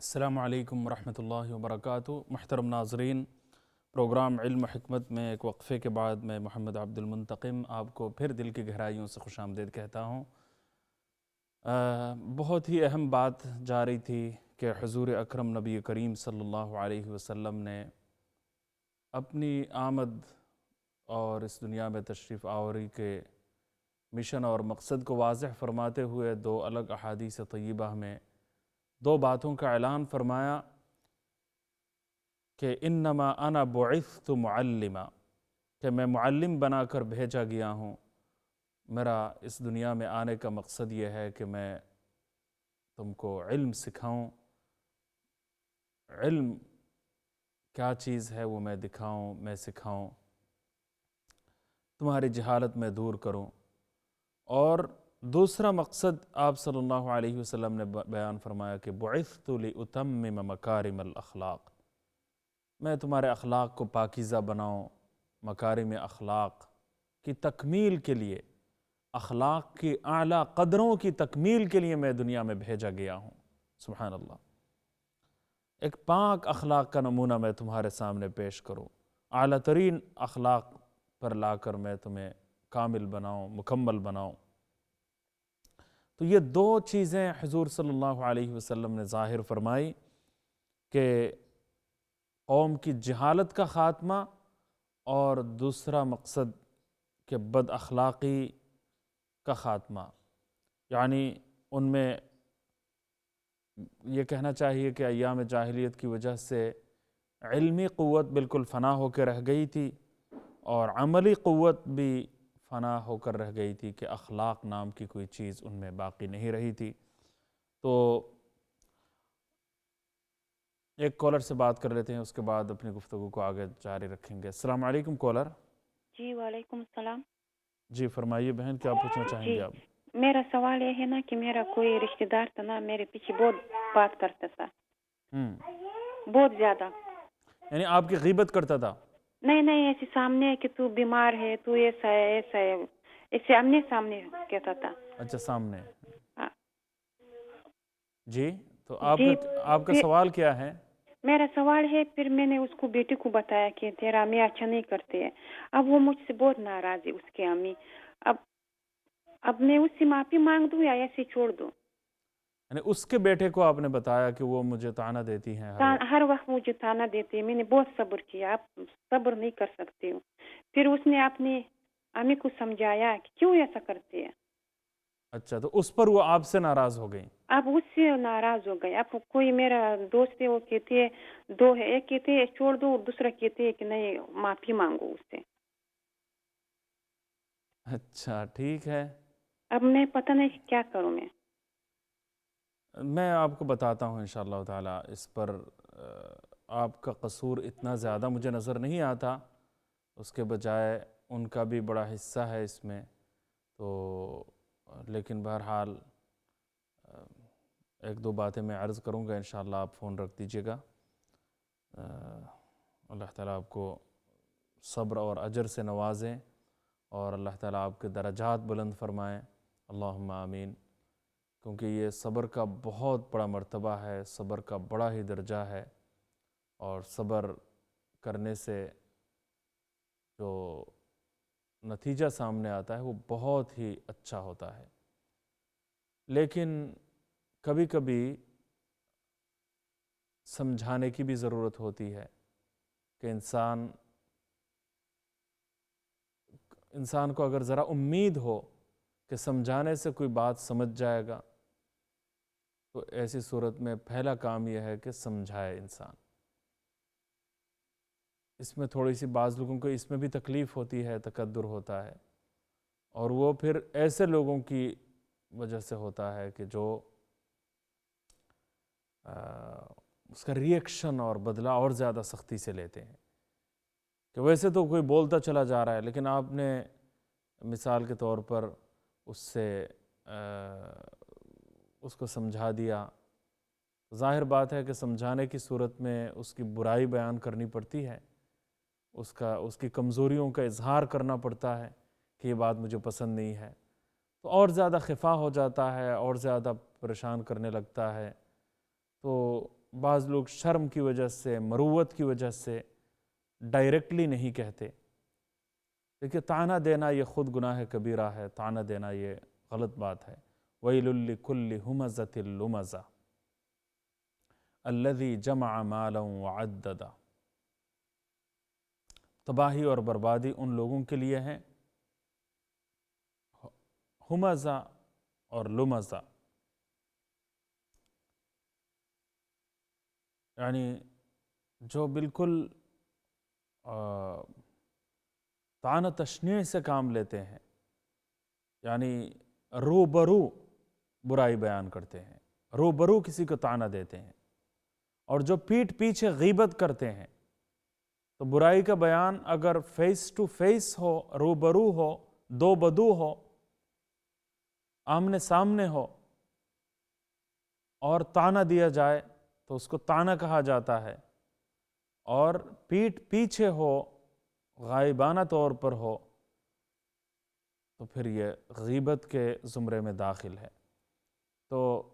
السلام علیکم ورحمۃ اللہ وبرکاتہ۔ محترم ناظرین، پروگرام علم و حکمت میں ایک وقفے کے بعد میں محمد عبد المنتقم آپ کو پھر دل کی گہرائیوں سے خوش آمدید کہتا ہوں۔ بہت ہی اہم بات جا رہی تھی کہ حضور اکرم نبی کریم صلی اللہ علیہ وسلم نے اپنی آمد اور اس دنیا میں تشریف آوری کے مشن اور مقصد کو واضح فرماتے ہوئے دو الگ احادیث طیبہ میں دو باتوں کا اعلان فرمایا کہ انما انا بعثت معلما، کہ میں معلم بنا کر بھیجا گیا ہوں۔ میرا اس دنیا میں آنے کا مقصد یہ ہے کہ میں تم کو علم سکھاؤں، علم کیا چیز ہے وہ میں دکھاؤں، میں سکھاؤں، تمہاری جہالت میں دور کروں۔ اور دوسرا مقصد آپ صلی اللہ علیہ وسلم نے بیان فرمایا کہ بعثت لأتمم مکارم الاخلاق، میں تمہارے اخلاق کو پاکیزہ بناؤں، مکارم اخلاق کی تکمیل کے لیے، اخلاق کی اعلیٰ قدروں کی تکمیل کے لیے میں دنیا میں بھیجا گیا ہوں۔ سبحان اللہ، ایک پاک اخلاق کا نمونہ میں تمہارے سامنے پیش کروں، اعلیٰ ترین اخلاق پر لا کر میں تمہیں کامل بناؤں، مکمل بناؤں۔ تو یہ دو چیزیں حضور صلی اللہ علیہ وسلم نے ظاہر فرمائی کہ قوم کی جہالت کا خاتمہ، اور دوسرا مقصد کہ بد اخلاقی کا خاتمہ۔ یعنی ان میں یہ کہنا چاہیے کہ ایام جاہلیت کی وجہ سے علمی قوت بالکل فنا ہو کے رہ گئی تھی، اور عملی قوت بھی فنا ہو کر رہ گئی تھی کہ اخلاق نام کی کوئی چیز ان میں باقی نہیں رہی تھی۔ تو ایک کالر سے بات کر لیتے ہیں، اس کے بعد اپنی گفتگو کو آگے جاری رکھیں گے۔ السلام علیکم کالر۔ جی وعلیکم السلام۔ جی فرمائیے بہن، کیا پوچھنا چاہیں جی گے آپ؟ میرا سوال یہ ہے نا کہ میرا کوئی رشتہ دار تھا نا، میرے پیچھے بہت بات کرتا تھا، بہت زیادہ۔ یعنی آپ کی غیبت کرتا تھا؟ نہیں ایسے سامنے ہے کہ تو بیمار ہے، تو ایسا ہے ایسا ہے، ایسے آمنے سامنے کہتا تھا۔ اچھا، سامنے۔ آ، جی تو جی آپ کا پھر سوال کیا ہے؟ میرا سوال ہے، پھر میں نے اس کو بیٹی کو بتایا کہ تیرا امی اچھا نہیں کرتے ہیں، اب وہ مجھ سے بہت ناراض ہے، اس کے امی۔ اب میں اس سے معافی مانگ دوں یا ایسے چھوڑ دوں؟ یعنی اس کے بیٹے کو آپ نے بتایا کہ وہ مجھے طعنہ دیتی ہیں ہر وقت؟ ہر وقت مجھے تانا دیتے ہیں، میں نے بہت صبر کیا، آپ صبر نہیں کر سکتے ہو۔ پھر اس نے اپنی امی کو سمجھایا کہ کیوں ایسا کرتے ہیں۔ اچھا، تو اس پر وہ آپ سے ناراض ہو گئی؟ اب اس سے ناراض ہو گئے۔ اب کوئی میرا دوست ہے، وہ کہتے ہیں دو ہے، ایک کہتے ہیں چھوڑ دو، اور دوسرا کہتے ہیں کہ نہیں معافی مانگو اس سے۔ اچھا ٹھیک ہے، اب میں پتہ نہیں کیا کروں میں۔ میں آپ کو بتاتا ہوں انشاءاللہ تعالی۔ اس پر آپ کا قصور اتنا زیادہ مجھے نظر نہیں آتا، اس کے بجائے ان کا بھی بڑا حصہ ہے اس میں۔ تو لیکن بہرحال ایک دو باتیں میں عرض کروں گا، انشاءاللہ آپ فون رکھ دیجیے گا۔ اللہ تعالیٰ آپ کو صبر اور اجر سے نوازیں، اور اللہ تعالیٰ آپ کے درجات بلند فرمائیں، اللہم آمین۔ کیونکہ یہ صبر کا بہت بڑا مرتبہ ہے، صبر کا بڑا ہی درجہ ہے، اور صبر کرنے سے جو نتیجہ سامنے آتا ہے وہ بہت ہی اچھا ہوتا ہے۔ لیکن کبھی کبھی سمجھانے کی بھی ضرورت ہوتی ہے کہ انسان کو اگر ذرا امید ہو کہ سمجھانے سے کوئی بات سمجھ جائے گا، تو ایسی صورت میں پہلا کام یہ ہے کہ سمجھائے انسان۔ اس میں تھوڑی سی بعض لوگوں کو اس میں بھی تکلیف ہوتی ہے، تکدر ہوتا ہے، اور وہ پھر ایسے لوگوں کی وجہ سے ہوتا ہے کہ جو اس کا ری ایکشن اور بدلہ اور زیادہ سختی سے لیتے ہیں، کہ ویسے تو کوئی بولتا چلا جا رہا ہے، لیکن آپ نے مثال کے طور پر اس کو سمجھا دیا۔ ظاہر بات ہے کہ سمجھانے کی صورت میں اس کی برائی بیان کرنی پڑتی ہے، اس کی کمزوریوں کا اظہار کرنا پڑتا ہے کہ یہ بات مجھے پسند نہیں ہے، تو اور زیادہ خفا ہو جاتا ہے، اور زیادہ پریشان کرنے لگتا ہے۔ تو بعض لوگ شرم کی وجہ سے، مروت کی وجہ سے ڈائریکٹلی نہیں کہتے. دیکھیے طعنہ دینا یہ خود گناہ کبیرہ ہے، طعنہ دینا یہ غلط بات ہے. وَيْلٌ لِكُلِّ هُمَزَةٍ لُمَزَةٍ الَّذِي جَمَعَ مَالًا وَعَدَّدَ. تباہی اور بربادی ان لوگوں کے لیے ہے ہمزہ اور لمزہ، یعنی جو بالکل طعنہ تشنیع سے کام لیتے ہیں، یعنی روبرو برائی بیان کرتے ہیں، روبرو کسی کو طعنہ دیتے ہیں. اور جو پیٹھ پیچھے غیبت کرتے ہیں، تو برائی کا بیان اگر فیس ٹو فیس ہو، روبرو ہو، دو بدو ہو، آمنے سامنے ہو اور طعنہ دیا جائے تو اس کو طعنہ کہا جاتا ہے. اور پیٹھ پیچھے ہو، غائبانہ طور پر ہو، تو پھر یہ غیبت کے زمرے میں داخل ہے. تو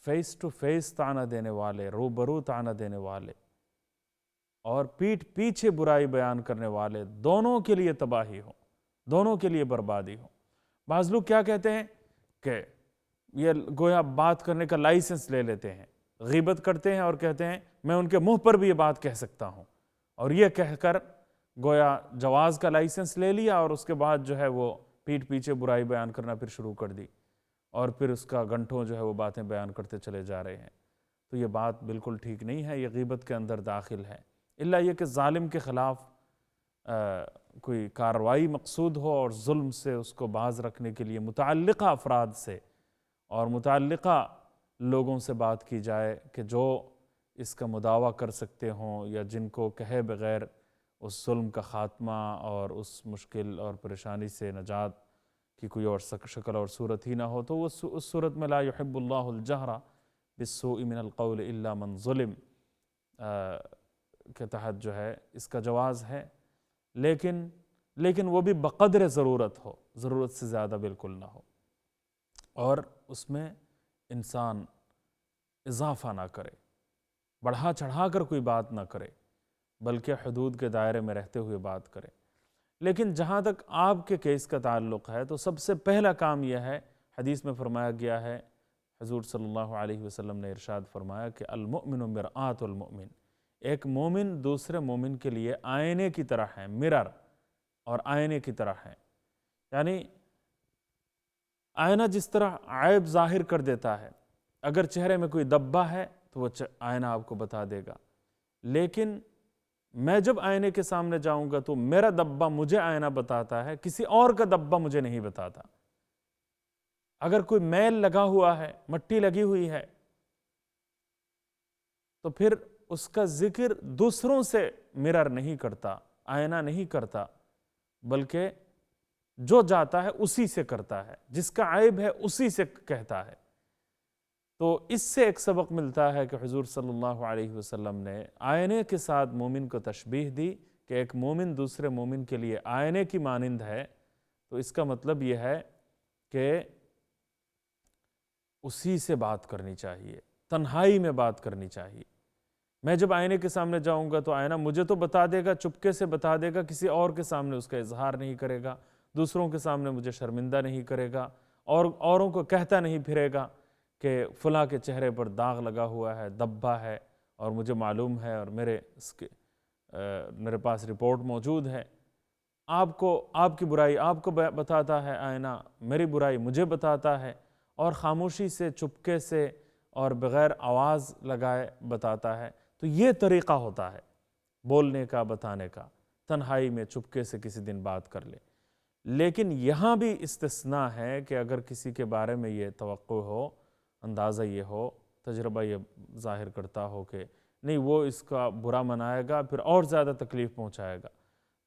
فیس ٹو فیس طعنہ دینے والے، روبرو طعنہ دینے والے اور پیٹھ پیچھے برائی بیان کرنے والے، دونوں کے لیے تباہی ہو، دونوں کے لیے بربادی ہو. بعض لوگ کیا کہتے ہیں کہ یہ گویا بات کرنے کا لائسنس لے لیتے ہیں، غیبت کرتے ہیں اور کہتے ہیں میں ان کے منہ پر بھی یہ بات کہہ سکتا ہوں، اور یہ کہہ کر گویا جواز کا لائسنس لے لیا، اور اس کے بعد جو ہے وہ پیٹھ پیچھے برائی بیان کرنا پھر شروع کر دی، اور پھر اس کا گھنٹوں جو ہے وہ باتیں بیان کرتے چلے جا رہے ہیں. تو یہ بات بالکل ٹھیک نہیں ہے، یہ غیبت کے اندر داخل ہے. الا یہ کہ ظالم کے خلاف کوئی کارروائی مقصود ہو اور ظلم سے اس کو باز رکھنے کے لیے متعلقہ افراد سے اور متعلقہ لوگوں سے بات کی جائے کہ جو اس کا مداوع کر سکتے ہوں، یا جن کو کہے بغیر اس ظلم کا خاتمہ اور اس مشکل اور پریشانی سے نجات کی کوئی اور شکل اور صورت ہی نہ ہو، تو اس صورت میں لا يحب اللہ الجہر بالسوء من القول الا من ظلم کے تحت جو ہے اس کا جواز ہے. لیکن وہ بھی بقدر ضرورت ہو، ضرورت سے زیادہ بالکل نہ ہو، اور اس میں انسان اضافہ نہ کرے، بڑھا چڑھا کر کوئی بات نہ کرے، بلکہ حدود کے دائرے میں رہتے ہوئے بات کرے. لیکن جہاں تک آپ کے کیس کا تعلق ہے تو سب سے پہلا کام یہ ہے، حدیث میں فرمایا گیا ہے، حضور صلی اللہ علیہ وسلم نے ارشاد فرمایا کہ المؤمن مرآۃ المؤمن، ایک مومن دوسرے مومن کے لیے آئینے کی طرح ہے، مرر اور آئینے کی طرح ہے. یعنی آئینہ جس طرح عیب ظاہر کر دیتا ہے، اگر چہرے میں کوئی دبہ ہے تو وہ آئینہ آپ کو بتا دے گا، لیکن میں جب آئینے کے سامنے جاؤں گا تو میرا دبہ مجھے آئینہ بتاتا ہے، کسی اور کا دبہ مجھے نہیں بتاتا. اگر کوئی میل لگا ہوا ہے، مٹی لگی ہوئی ہے، تو پھر اس کا ذکر دوسروں سے مرر نہیں کرتا، آئینہ نہیں کرتا، بلکہ جو جاتا ہے اسی سے کرتا ہے، جس کا عیب ہے اسی سے کہتا ہے. تو اس سے ایک سبق ملتا ہے کہ حضور صلی اللہ علیہ وسلم نے آئینے کے ساتھ مومن کو تشبیہ دی کہ ایک مومن دوسرے مومن کے لیے آئینے کی مانند ہے. تو اس کا مطلب یہ ہے کہ اسی سے بات کرنی چاہیے، تنہائی میں بات کرنی چاہیے. میں جب آئینے کے سامنے جاؤں گا تو آئینہ مجھے تو بتا دے گا، چپکے سے بتا دے گا، کسی اور کے سامنے اس کا اظہار نہیں کرے گا، دوسروں کے سامنے مجھے شرمندہ نہیں کرے گا، اور اوروں کو کہتا نہیں پھرے گا کہ فلاں کے چہرے پر داغ لگا ہوا ہے، دبہ ہے، اور مجھے معلوم ہے، اور میرے پاس رپورٹ موجود ہے. آپ کی برائی آپ کو بتاتا ہے آئینہ، میری برائی مجھے بتاتا ہے، اور خاموشی سے، چپکے سے اور بغیر آواز لگائے بتاتا ہے. تو یہ طریقہ ہوتا ہے بولنے کا، بتانے کا، تنہائی میں چپکے سے کسی دن بات کر لے. لیکن یہاں بھی استثناء ہے کہ اگر کسی کے بارے میں یہ توقع ہو، اندازہ یہ ہو، تجربہ یہ ظاہر کرتا ہو کہ نہیں وہ اس کا برا منائے گا، پھر اور زیادہ تکلیف پہنچائے گا،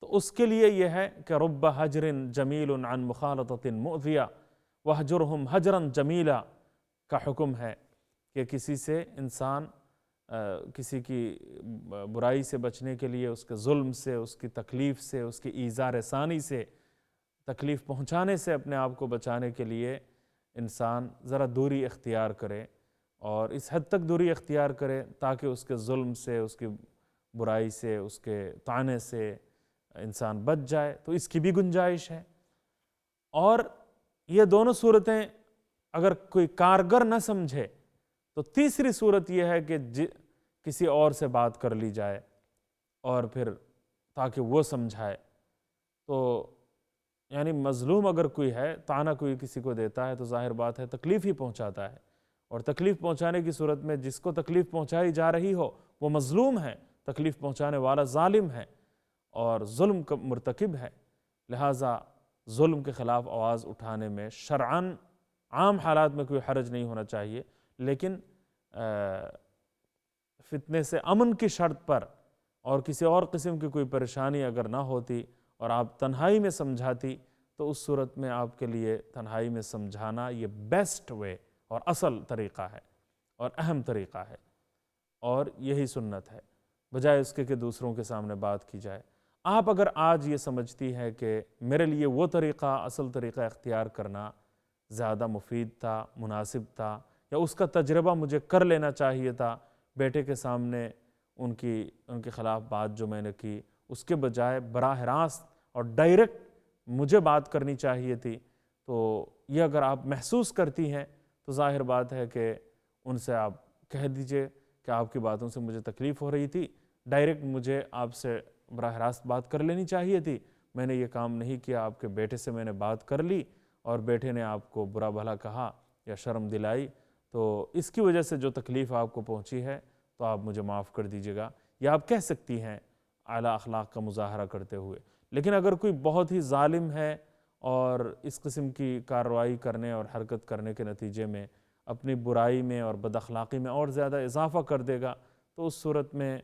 تو اس کے لیے یہ ہے کہ رب حجر جمیل عن مخالطۃ مؤذیہ وہجرہم حجرا جمیلا کا حکم ہے کہ کسی سے انسان کسی کی برائی سے بچنے کے لیے، اس کے ظلم سے، اس کی تکلیف سے، اس کی ایذا رسانی سے، تکلیف پہنچانے سے اپنے آپ کو بچانے کے لیے انسان ذرا دوری اختیار کرے اور اس حد تک دوری اختیار کرے تاکہ اس کے ظلم سے، اس کی برائی سے، اس کے طعنے سے انسان بچ جائے، تو اس کی بھی گنجائش ہے۔ اور یہ دونوں صورتیں اگر کوئی کارگر نہ سمجھے تو تیسری صورت یہ ہے کہ کسی اور سے بات کر لی جائے اور پھر تاکہ وہ سمجھائے۔ تو یعنی مظلوم اگر کوئی ہے، طعنہ کوئی کسی کو دیتا ہے تو ظاہر بات ہے تکلیف ہی پہنچاتا ہے، اور تکلیف پہنچانے کی صورت میں جس کو تکلیف پہنچائی جا رہی ہو وہ مظلوم ہے، تکلیف پہنچانے والا ظالم ہے اور ظلم کا مرتکب ہے۔ لہٰذا ظلم کے خلاف آواز اٹھانے میں شرعاً عام حالات میں کوئی حرج نہیں ہونا چاہیے، لیکن فتنے سے امن کی شرط پر اور کسی اور قسم کی کوئی پریشانی اگر نہ ہوتی اور آپ تنہائی میں سمجھاتی تو اس صورت میں آپ کے لیے تنہائی میں سمجھانا یہ بیسٹ وے اور اصل طریقہ ہے اور اہم طریقہ ہے، اور یہی سنت ہے، بجائے اس کے کہ دوسروں کے سامنے بات کی جائے۔ آپ اگر آج یہ سمجھتی ہے کہ میرے لیے وہ طریقہ، اصل طریقہ اختیار کرنا زیادہ مفید تھا، مناسب تھا، یا اس کا تجربہ مجھے کر لینا چاہیے تھا، بیٹے کے سامنے ان کے خلاف بات جو میں نے کی اس کے بجائے براہ راست اور ڈائریکٹ مجھے بات کرنی چاہیے تھی، تو یہ اگر آپ محسوس کرتی ہیں تو ظاہر بات ہے کہ ان سے آپ کہہ دیجئے کہ آپ کی باتوں سے مجھے تکلیف ہو رہی تھی، ڈائریکٹ مجھے آپ سے براہ راست بات کر لینی چاہیے تھی، میں نے یہ کام نہیں کیا، آپ کے بیٹے سے میں نے بات کر لی اور بیٹے نے آپ کو برا بھلا کہا یا شرم دلائی، تو اس کی وجہ سے جو تکلیف آپ کو پہنچی ہے تو آپ مجھے معاف کر دیجیے گا، یا آپ کہہ سکتی ہیں اعلیٰ اخلاق کا مظاہرہ کرتے ہوئے۔ لیکن اگر کوئی بہت ہی ظالم ہے اور اس قسم کی کارروائی کرنے اور حرکت کرنے کے نتیجے میں اپنی برائی میں اور بد اخلاقی میں اور زیادہ اضافہ کر دے گا، تو اس صورت میں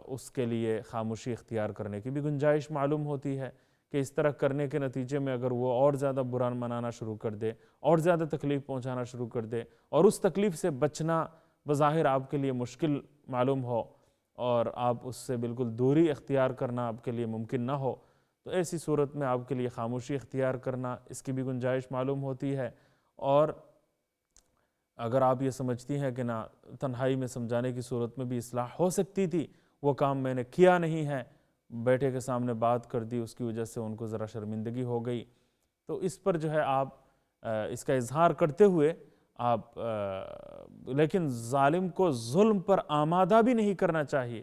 اس کے لیے خاموشی اختیار کرنے کی بھی گنجائش معلوم ہوتی ہے کہ اس طرح کرنے کے نتیجے میں اگر وہ اور زیادہ برا منانا شروع کر دے، اور زیادہ تکلیف پہنچانا شروع کر دے، اور اس تکلیف سے بچنا بظاہر آپ کے لیے مشکل معلوم ہو اور آپ اس سے بالکل دوری اختیار کرنا آپ کے لیے ممکن نہ ہو، تو ایسی صورت میں آپ کے لیے خاموشی اختیار کرنا اس کی بھی گنجائش معلوم ہوتی ہے۔ اور اگر آپ یہ سمجھتی ہیں کہ نہ تنہائی میں سمجھانے کی صورت میں بھی اصلاح ہو سکتی تھی، وہ کام میں نے کیا نہیں ہے، بیٹے کے سامنے بات کر دی، اس کی وجہ سے ان کو ذرا شرمندگی ہو گئی، تو اس پر جو ہے آپ اس کا اظہار کرتے ہوئے آپ لیکن ظالم کو ظلم پر آمادہ بھی نہیں کرنا چاہیے،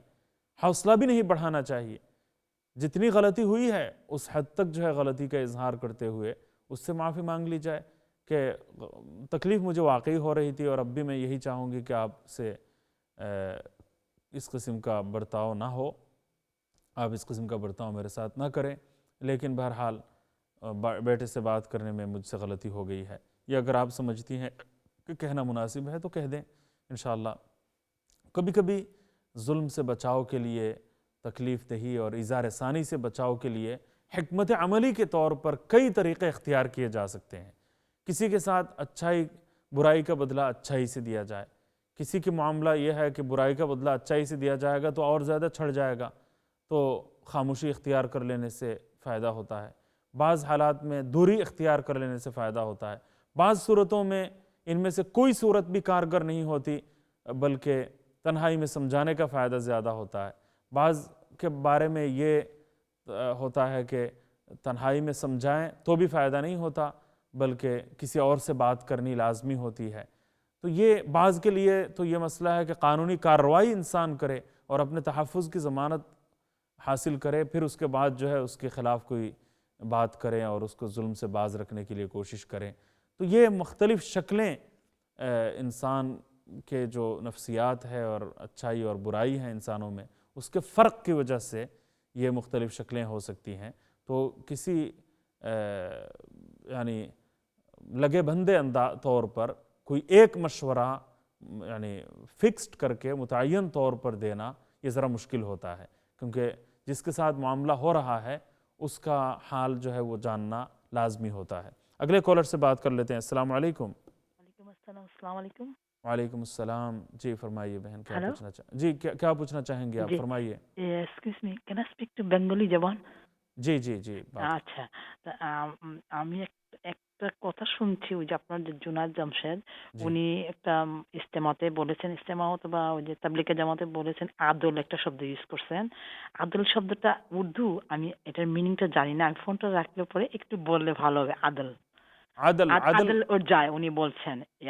حوصلہ بھی نہیں بڑھانا چاہیے۔ جتنی غلطی ہوئی ہے اس حد تک جو ہے غلطی کا اظہار کرتے ہوئے اس سے معافی مانگ لی جائے کہ تکلیف مجھے واقعی ہو رہی تھی اور اب بھی میں یہی چاہوں گی کہ آپ سے اس قسم کا برتاؤ نہ ہو، آپ اس قسم کا برتاؤ میرے ساتھ نہ کریں، لیکن بہرحال بیٹے سے بات کرنے میں مجھ سے غلطی ہو گئی ہے، یا اگر آپ سمجھتی ہیں کہ کہنا مناسب ہے تو کہہ دیں انشاءاللہ۔ کبھی کبھی ظلم سے بچاؤ کے لیے، تکلیف دہی اور اظہار ثانی سے بچاؤ کے لیے حکمت عملی کے طور پر کئی طریقے اختیار کیے جا سکتے ہیں۔ کسی کے ساتھ برائی کا بدلہ اچھائی سے دیا جائے، کسی کی معاملہ یہ ہے کہ برائی کا بدلہ اچھائی سے دیا جائے گا تو اور زیادہ چھڑ جائے گا، تو خاموشی اختیار کر لینے سے فائدہ ہوتا ہے۔ بعض حالات میں دوری اختیار کر لینے سے فائدہ ہوتا ہے، بعض صورتوں میں ان میں سے کوئی صورت بھی کارگر نہیں ہوتی بلکہ تنہائی میں سمجھانے کا فائدہ زیادہ ہوتا ہے۔ بعض کے بارے میں یہ ہوتا ہے کہ تنہائی میں سمجھائیں تو بھی فائدہ نہیں ہوتا بلکہ کسی اور سے بات کرنی لازمی ہوتی ہے۔ تو یہ بعض کے لیے تو یہ مسئلہ ہے کہ قانونی کارروائی انسان کرے اور اپنے تحفظ کی ضمانت حاصل کرے، پھر اس کے بعد جو ہے اس کے خلاف کوئی بات کریں اور اس کو ظلم سے باز رکھنے کے لیے کوشش کریں۔ تو یہ مختلف شکلیں انسان کے جو نفسیات ہے اور اچھائی اور برائی ہے انسانوں میں، اس کے فرق کی وجہ سے یہ مختلف شکلیں ہو سکتی ہیں۔ تو کسی یعنی لگے بندے طور پر کوئی ایک مشورہ یعنی فکسڈ کر کے متعین طور پر دینا یہ ذرا مشکل ہوتا ہے، کیونکہ جس کے ساتھ معاملہ ہو رہا ہے اس کا حال جو ہے وہ جاننا لازمی ہوتا ہے۔ اگلے کالر سے بات کر لیتے ہیں۔ السلام علیکم۔ وعلیکم السلام۔ السلام علیکم۔ وعلیکم السلام، جی فرمائیے بہن، کیا Hello. پوچھنا جی کیا پوچھنا چاہیں گے آپ، جی فرمائیے۔ excuse me, can I speak to Bengali জবান? جی جی جی بات আচ্ছা, আমি একটা একটা কথা শুনছি, ওই যে আপনার যে জুনায়েদ জামশেদ, জি উনি একটা ইস্তেমাতে বলেছেন, ইস্তেমা অথবা ওই যে তাবলিগে জামাতে বলেছেন, আদল একটা শব্দ ইউজ করছেন। আদল শব্দটা উর্দু, আমি এটার মিনিংটা জানি না, আমি ফোনটা রাখলে পরে একটু বললে ভালো হবে। আদল, আদল আদল আদল ওর যায় উনি বলছেন।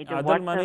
এটা ওয়ার্ডটা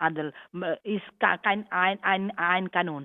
আদল ইস কাইন আইন আইন আইন কানুন।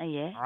ইয়ে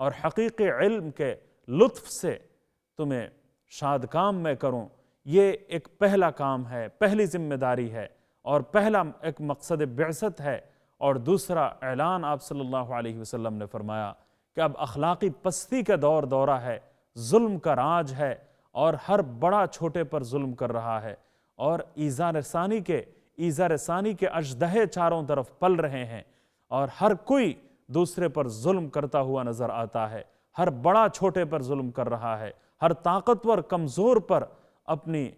اور حقیقی علم کے لطف سے تمہیں شادکام میں کروں، یہ ایک پہلا کام ہے، پہلی ذمہ داری ہے، اور پہلا ایک مقصد بعثت ہے۔ اور دوسرا اعلان آپ صلی اللہ علیہ وسلم نے فرمایا کہ اب اخلاقی پستی کا دورہ ہے، ظلم کا راج ہے، اور ہر بڑا چھوٹے پر ظلم کر رہا ہے، اور ایذا رسانی کے اژدہے چاروں طرف پل رہے ہیں، اور ہر کوئی دوسرے پر ظلم کرتا ہوا نظر آتا ہے، ہر بڑا چھوٹے پر ظلم کر رہا ہے، ہر طاقتور کمزور پر اپنی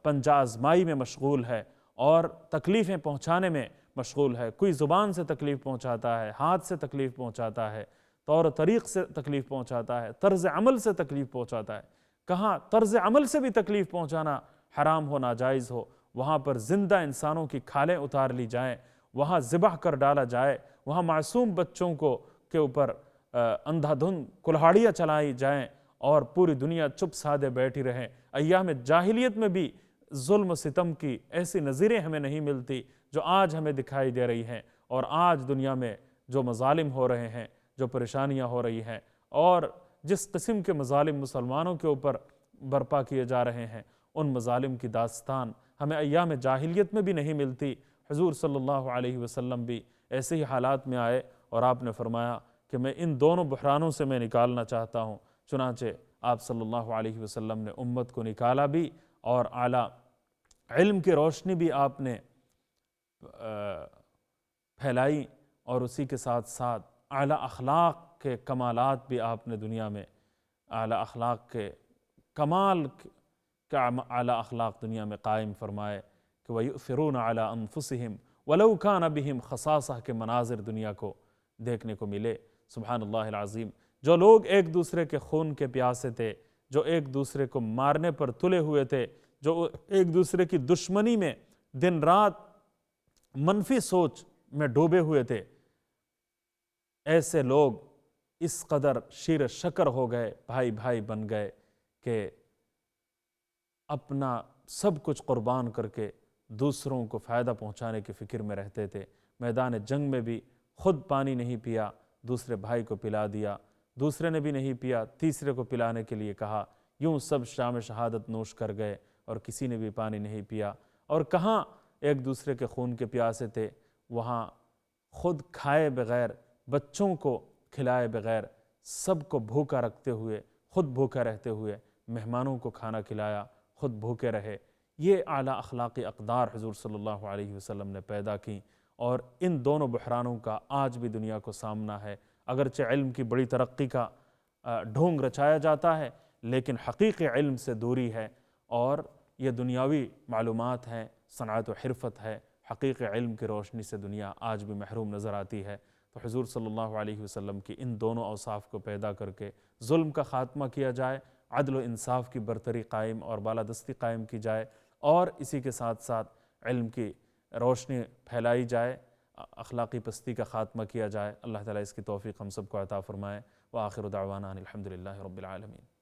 پنجہ آزمائی میں مشغول ہے اور تکلیفیں پہنچانے میں مشغول ہے۔ کوئی زبان سے تکلیف پہنچاتا ہے، ہاتھ سے تکلیف پہنچاتا ہے، طور و طریق سے تکلیف پہنچاتا ہے، طرز عمل سے تکلیف پہنچاتا ہے۔ کہاں طرز عمل سے بھی تکلیف پہنچانا حرام ہو، ناجائز ہو، وہاں پر زندہ انسانوں کی کھالیں اتار لی جائیں، وہاں ذبح کر ڈالا جائے، وہاں معصوم بچوں کے اوپر اندھا دھند کلہاڑیاں چلائی جائیں، اور پوری دنیا چپ سادے بیٹھی رہے۔ ایام جاہلیت میں بھی ظلم و ستم کی ایسی نظیریں ہمیں نہیں ملتی جو آج ہمیں دکھائی دے رہی ہیں، اور آج دنیا میں جو مظالم ہو رہے ہیں، جو پریشانیاں ہو رہی ہیں، اور جس قسم کے مظالم مسلمانوں کے اوپر برپا کیے جا رہے ہیں، ان مظالم کی داستان ہمیں ایام جاہلیت میں بھی نہیں ملتی۔ حضور صلی اللہ علیہ وسلم بھی ایسے ہی حالات میں آئے، اور آپ نے فرمایا کہ میں ان دونوں بحرانوں سے میں نکالنا چاہتا ہوں۔ چنانچہ آپ صلی اللہ علیہ وسلم نے امت کو نکالا بھی، اور اعلیٰ علم کی روشنی بھی آپ نے پھیلائی، اور اسی کے ساتھ ساتھ اعلیٰ اخلاق کے کمالات بھی آپ نے دنیا میں، اعلیٰ اخلاق کے کمال کا اعلیٰ اخلاق دنیا میں قائم فرمائے کہ وَيُؤْثِرُونَ عَلَىٰ أَنفُسِهِمْ وَلَوْ كَانَ بِهِمْ خَصَاصَةٌ کے مناظر دنیا کو دیکھنے کو ملے۔ سبحان اللہ العظیم۔ جو لوگ ایک دوسرے کے خون کے پیاسے تھے، جو ایک دوسرے کو مارنے پر تلے ہوئے تھے، جو ایک دوسرے کی دشمنی میں دن رات منفی سوچ میں ڈوبے ہوئے تھے، ایسے لوگ اس قدر شیر شکر ہو گئے، بھائی بھائی بن گئے کہ اپنا سب کچھ قربان کر کے دوسروں کو فائدہ پہنچانے کی فکر میں رہتے تھے۔ میدان جنگ میں بھی خود پانی نہیں پیا، دوسرے بھائی کو پلا دیا، دوسرے نے بھی نہیں پیا، تیسرے کو پلانے کے لیے کہا، یوں سب شام شہادت نوش کر گئے اور کسی نے بھی پانی نہیں پیا۔ اور کہاں ایک دوسرے کے خون کے پیاسے تھے، وہاں خود کھائے بغیر، بچوں کو کھلائے بغیر، سب کو بھوکا رکھتے ہوئے، خود بھوکا رہتے ہوئے مہمانوں کو کھانا کھلایا، خود بھوکے رہے۔ یہ اعلیٰ اخلاقی اقدار حضور صلی اللہ علیہ وسلم نے پیدا کی، اور ان دونوں بحرانوں کا آج بھی دنیا کو سامنا ہے۔ اگرچہ علم کی بڑی ترقی کا ڈھونگ رچایا جاتا ہے، لیکن حقیقی علم سے دوری ہے، اور یہ دنیاوی معلومات ہیں، صنعت و حرفت ہے۔ حقیقی علم کی روشنی سے دنیا آج بھی محروم نظر آتی ہے۔ تو حضور صلی اللہ علیہ وسلم کی ان دونوں اوصاف کو پیدا کر کے ظلم کا خاتمہ کیا جائے، عدل و انصاف کی برتری قائم اور بالادستی قائم کی جائے، اور اسی کے ساتھ ساتھ علم کی روشنی پھیلائی جائے، اخلاقی پستی کا خاتمہ کیا جائے۔ اللہ تعالیٰ اس کی توفیق ہم سب کو عطا فرمائے۔ وآخر دعوانا ان الحمد للہ رب العالمین۔